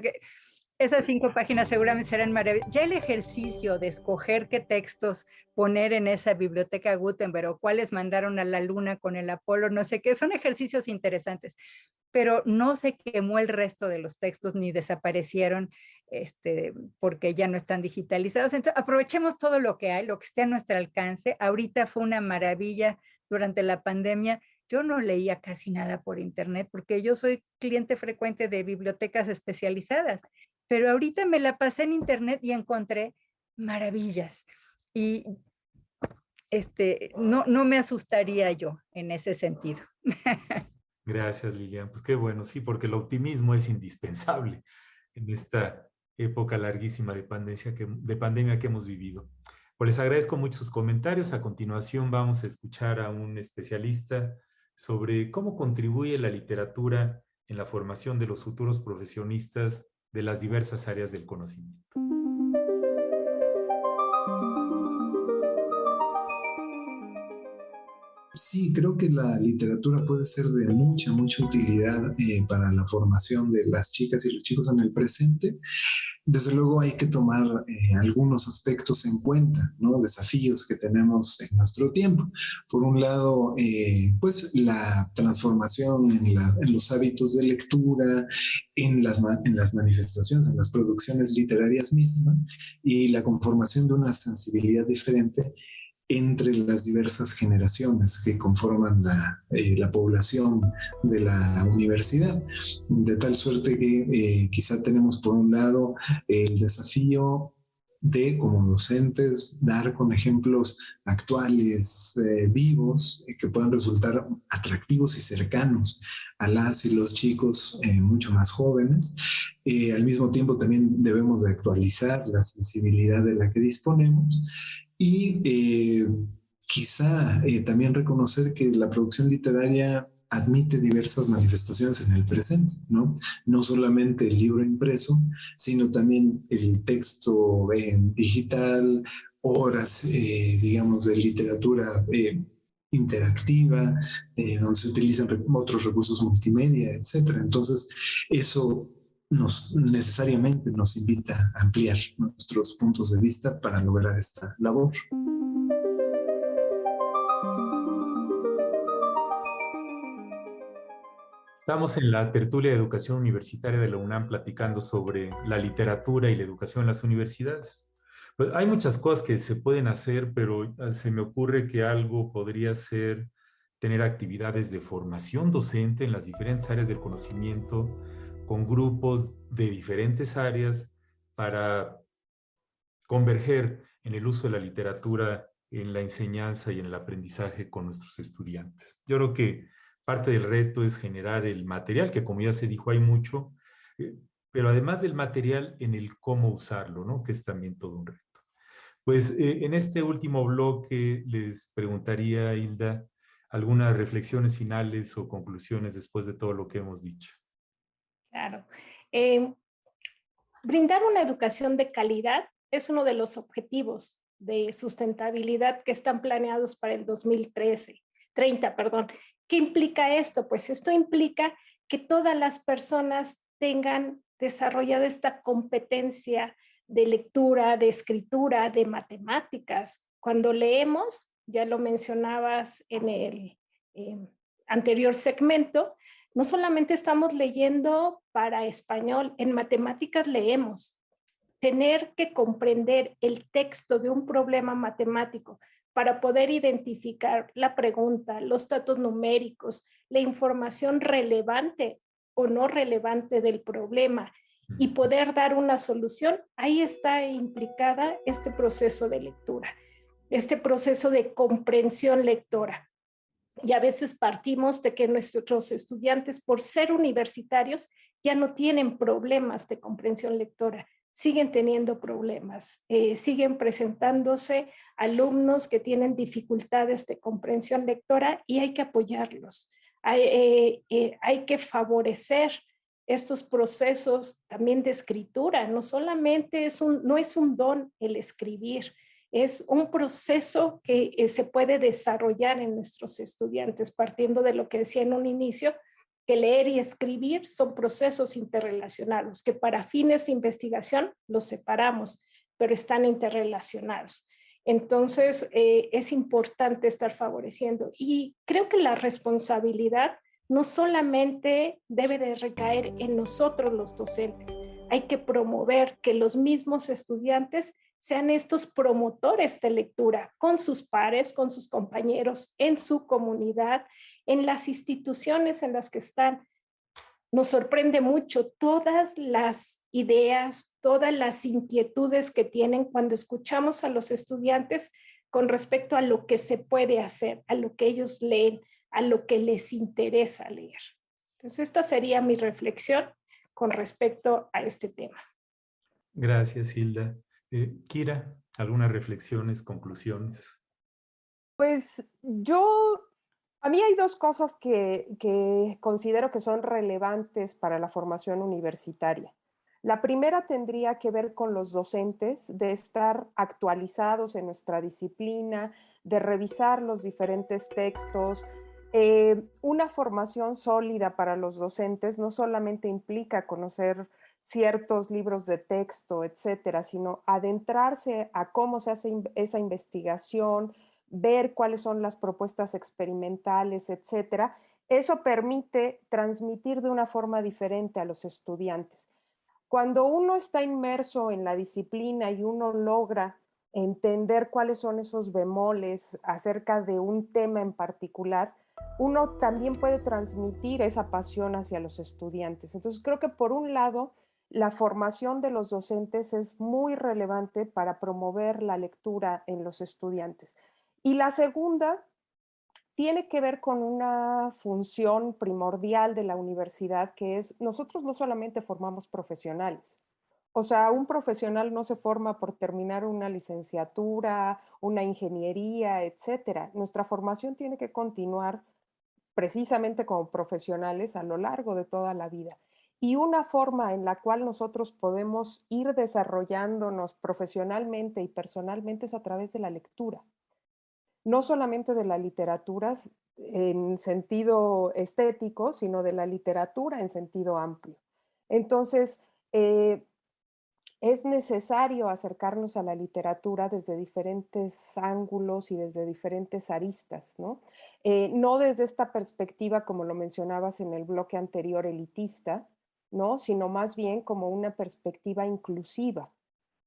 esas 5 páginas seguramente serán maravillosas. Ya el ejercicio de escoger qué textos poner en esa biblioteca Gutenberg o cuáles mandaron a la luna con el Apolo, no sé qué, son ejercicios interesantes, pero no se quemó el resto de los textos ni desaparecieron porque ya no están digitalizados. Entonces, aprovechemos todo lo que hay, lo que esté a nuestro alcance. Ahorita fue una maravilla durante la pandemia. Yo no leía casi nada por internet porque yo soy cliente frecuente de bibliotecas especializadas, pero ahorita me la pasé en internet y encontré maravillas. Y no me asustaría yo en ese sentido. Gracias, Lilian. Pues qué bueno, sí, porque el optimismo es indispensable en esta época larguísima de pandemia que hemos vivido. Pues les agradezco mucho sus comentarios. A continuación vamos a escuchar a un especialista sobre cómo contribuye la literatura en la formación de los futuros profesionistas de las diversas áreas del conocimiento. Sí, creo que la literatura puede ser de mucha utilidad para la formación de las chicas y los chicos en el presente. Desde luego hay que tomar algunos aspectos en cuenta, ¿no? Desafíos que tenemos en nuestro tiempo. Por un lado, pues la transformación en los hábitos de lectura, en las manifestaciones, en las producciones literarias mismas y la conformación de una sensibilidad diferente entre las diversas generaciones que conforman la población de la universidad, de tal suerte que quizá tenemos por un lado el desafío de, como docentes, dar con ejemplos actuales, vivos, que puedan resultar atractivos y cercanos a las y los chicos mucho más jóvenes. Al mismo tiempo también debemos de actualizar la sensibilidad de la que disponemos y quizá también reconocer que la producción literaria admite diversas manifestaciones en el presente, ¿no? No solamente el libro impreso, sino también el texto digital, obras, digamos, de literatura interactiva, donde se utilizan otros recursos multimedia, etc. Entonces, eso necesariamente nos invita a ampliar nuestros puntos de vista para lograr esta labor. Estamos en la tertulia de educación universitaria de la UNAM platicando sobre la literatura y la educación en las universidades. Pues hay muchas cosas que se pueden hacer, pero se me ocurre que algo podría ser tener actividades de formación docente en las diferentes áreas del conocimiento, con grupos de diferentes áreas para converger en el uso de la literatura en la enseñanza y en el aprendizaje con nuestros estudiantes. Yo creo que parte del reto es generar el material, que como ya se dijo hay mucho, pero además del material en el cómo usarlo, ¿no? Que es también todo un reto. Pues en este último bloque les preguntaría, Hilda, algunas reflexiones finales o conclusiones después de todo lo que hemos dicho. Claro. Brindar una educación de calidad es uno de los objetivos de sustentabilidad que están planeados para el 2030, perdón. ¿Qué implica esto? Pues esto implica que todas las personas tengan desarrollada esta competencia de lectura, de escritura, de matemáticas. Cuando leemos, ya lo mencionabas en el anterior segmento, no solamente estamos leyendo para español, en matemáticas leemos. Tener que comprender el texto de un problema matemático para poder identificar la pregunta, los datos numéricos, la información relevante o no relevante del problema y poder dar una solución, ahí está implicada este proceso de lectura, este proceso de comprensión lectora. Y a veces partimos de que nuestros estudiantes, por ser universitarios, ya no tienen problemas de comprensión lectora, siguen teniendo problemas, siguen presentándose alumnos que tienen dificultades de comprensión lectora y hay que apoyarlos. Hay que favorecer estos procesos también de escritura. No solamente no es un don el escribir, es un proceso que se puede desarrollar en nuestros estudiantes, partiendo de lo que decía en un inicio, que leer y escribir son procesos interrelacionados, que para fines de investigación los separamos, pero están interrelacionados. Entonces, es importante estar favoreciendo. Y creo que la responsabilidad no solamente debe de recaer en nosotros los docentes, hay que promover que los mismos estudiantes sean estos promotores de lectura con sus pares, con sus compañeros, en su comunidad, en las instituciones en las que están. Nos sorprende mucho todas las ideas, todas las inquietudes que tienen cuando escuchamos a los estudiantes con respecto a lo que se puede hacer, a lo que ellos leen, a lo que les interesa leer. Entonces, esta sería mi reflexión con respecto a este tema. Gracias, Hilda. Kira, ¿algunas reflexiones, conclusiones? Pues a mí hay dos cosas que considero que son relevantes para la formación universitaria. La primera tendría que ver con los docentes, de estar actualizados en nuestra disciplina, de revisar los diferentes textos. Una formación sólida para los docentes no solamente implica conocer ciertos libros de texto, etcétera, sino adentrarse a cómo se hace esa investigación, ver cuáles son las propuestas experimentales, etcétera. Eso permite transmitir de una forma diferente a los estudiantes. Cuando uno está inmerso en la disciplina y uno logra entender cuáles son esos bemoles acerca de un tema en particular, uno también puede transmitir esa pasión hacia los estudiantes. Entonces, creo que por un lado, la formación de los docentes es muy relevante para promover la lectura en los estudiantes. Y la segunda tiene que ver con una función primordial de la universidad, que es, nosotros no solamente formamos profesionales. O sea, un profesional no se forma por terminar una licenciatura, una ingeniería, etcétera. Nuestra formación tiene que continuar precisamente como profesionales a lo largo de toda la vida. Y una forma en la cual nosotros podemos ir desarrollándonos profesionalmente y personalmente es a través de la lectura. No solamente de la literatura en sentido estético, sino de la literatura en sentido amplio. Entonces, es necesario acercarnos a la literatura desde diferentes ángulos y desde diferentes aristas, ¿no? No desde esta perspectiva, como lo mencionabas en el bloque anterior, elitista, ¿no? Sino más bien como una perspectiva inclusiva,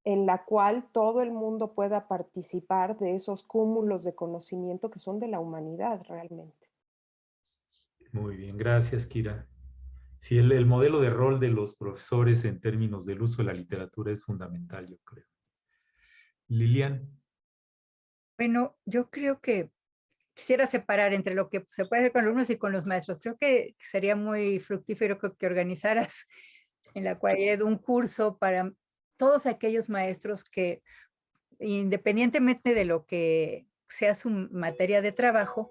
en la cual todo el mundo pueda participar de esos cúmulos de conocimiento que son de la humanidad realmente. Muy bien, gracias, Kira. Sí, el modelo de rol de los profesores en términos del uso de la literatura es fundamental, yo creo. Lilian. Bueno, yo creo que quisiera separar entre lo que se puede hacer con alumnos y con los maestros. Creo que sería muy fructífero que organizaras en la cual un curso para todos aquellos maestros que, independientemente de lo que sea su materia de trabajo,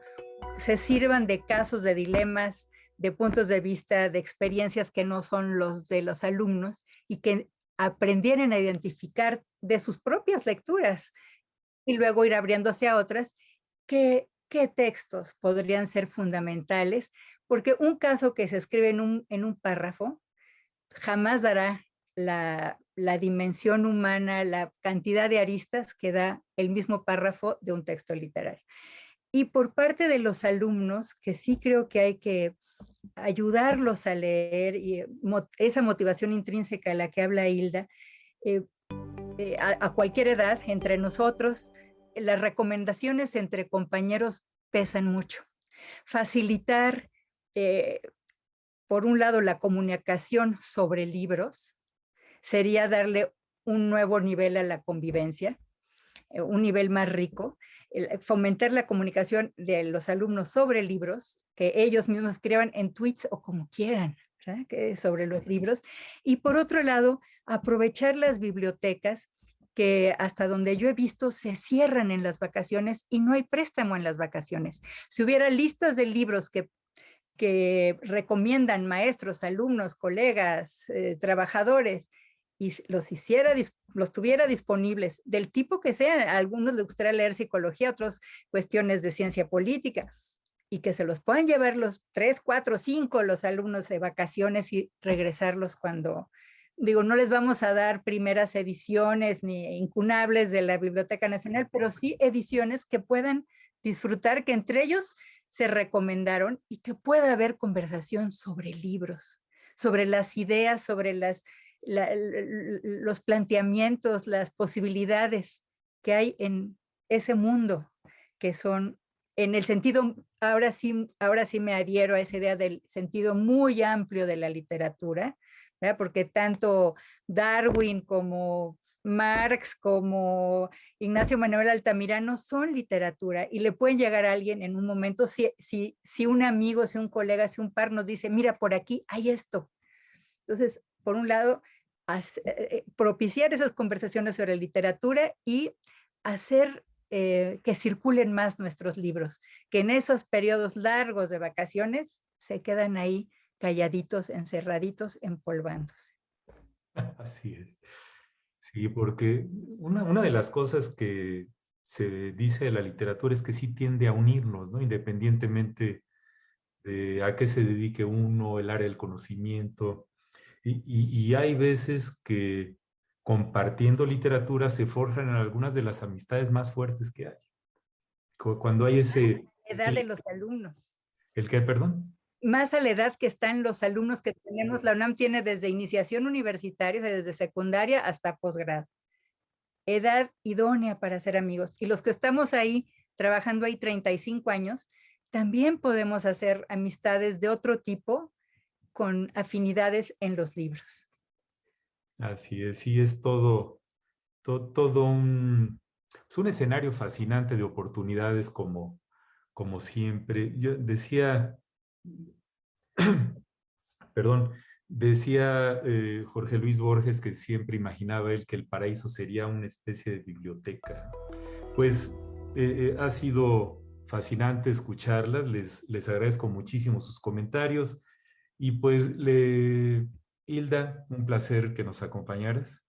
se sirvan de casos, de dilemas, de puntos de vista, de experiencias que no son los de los alumnos y que aprendieran a identificar de sus propias lecturas y luego ir abriéndose a otras. ¿Qué textos podrían ser fundamentales? Porque un caso que se escribe en un párrafo jamás dará la dimensión humana, la cantidad de aristas que da el mismo párrafo de un texto literario. Y por parte de los alumnos, que sí creo que hay que ayudarlos a leer, y esa motivación intrínseca a la que habla Hilda, a cualquier edad, entre nosotros, las recomendaciones entre compañeros pesan mucho. Facilitar, por un lado, la comunicación sobre libros, sería darle un nuevo nivel a la convivencia, un nivel más rico, fomentar la comunicación de los alumnos sobre libros, que ellos mismos escriban en tweets o como quieran, ¿verdad? Sobre los libros. Y por otro lado, aprovechar las bibliotecas que hasta donde yo he visto se cierran en las vacaciones y no hay préstamo en las vacaciones. Si hubiera listas de libros que recomiendan maestros, alumnos, colegas, trabajadores, y los tuviera disponibles, del tipo que sean, a algunos les gustaría leer psicología, otros cuestiones de ciencia política, y que se los puedan llevar los 3, 4, 5 los alumnos de vacaciones y regresarlos cuando, digo, no les vamos a dar primeras ediciones ni incunables de la Biblioteca Nacional, pero sí ediciones que puedan disfrutar, que entre ellos se recomendaron, y que pueda haber conversación sobre libros, sobre las ideas, sobre los planteamientos, las posibilidades que hay en ese mundo, que son, en el sentido, ahora sí me adhiero a esa idea del sentido muy amplio de la literatura, ¿verdad? Porque tanto Darwin como Marx, como Ignacio Manuel Altamirano son literatura, y le pueden llegar a alguien en un momento, si un amigo, si un colega, si un par nos dice, mira, por aquí hay esto. Entonces, por un lado, propiciar esas conversaciones sobre literatura y hacer que circulen más nuestros libros, que en esos periodos largos de vacaciones se quedan ahí calladitos, encerraditos, empolvándose. Así es. Sí, porque una de las cosas que se dice de la literatura es que sí tiende a unirnos, ¿no? Independientemente de a qué se dedique uno, el área del conocimiento. Y hay veces que compartiendo literatura se forjan algunas de las amistades más fuertes que hay. Cuando hay ese... Edad de los alumnos. ¿El qué, perdón? Más a la edad que están los alumnos que tenemos. La UNAM tiene desde iniciación universitaria, desde secundaria hasta posgrado. Edad idónea para ser amigos. Y los que estamos ahí, trabajando ahí 35 años, también podemos hacer amistades de otro tipo con afinidades en los libros. Así es, sí, es todo un escenario fascinante de oportunidades como siempre. Yo decía, perdón, decía Jorge Luis Borges que siempre imaginaba él que el paraíso sería una especie de biblioteca. Pues ha sido fascinante escucharlas, les agradezco muchísimo sus comentarios y pues Hilda, un placer que nos acompañaras.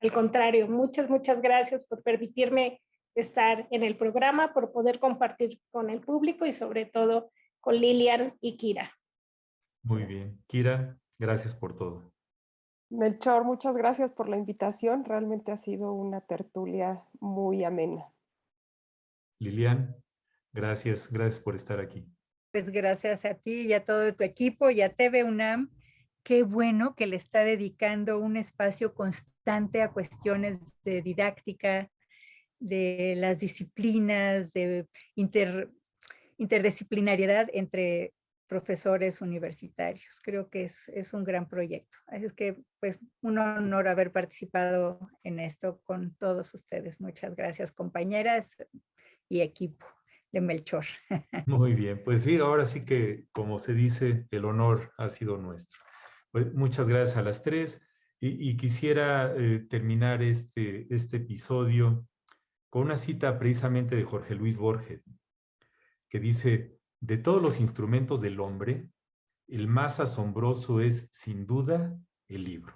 Al contrario, muchas gracias por permitirme estar en el programa, por poder compartir con el público y sobre todo con Lilian y Kira. Muy bien. Kira, gracias por todo. Melchor, muchas gracias por la invitación. Realmente ha sido una tertulia muy amena. Lilian, gracias por estar aquí. Pues gracias a ti y a todo tu equipo y a TV UNAM. Qué bueno que le está dedicando un espacio constante a cuestiones de didáctica, de las disciplinas, de interdisciplinariedad entre profesores universitarios. Creo que es un gran proyecto. Así es que, pues, un honor haber participado en esto con todos ustedes. Muchas gracias, compañeras y equipo de Melchor. Muy bien, pues sí, ahora sí que, como se dice, el honor ha sido nuestro. Pues muchas gracias a las tres y quisiera terminar este episodio con una cita precisamente de Jorge Luis Borges, que dice, de todos los instrumentos del hombre, el más asombroso es, sin duda, el libro.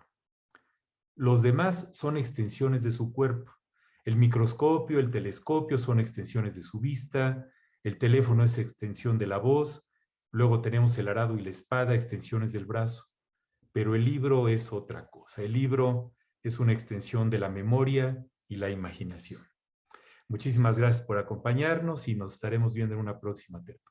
Los demás son extensiones de su cuerpo. El microscopio, el telescopio son extensiones de su vista, el teléfono es extensión de la voz, luego tenemos el arado y la espada, extensiones del brazo. Pero el libro es otra cosa. El libro es una extensión de la memoria y la imaginación. Muchísimas gracias por acompañarnos y nos estaremos viendo en una próxima tertulia.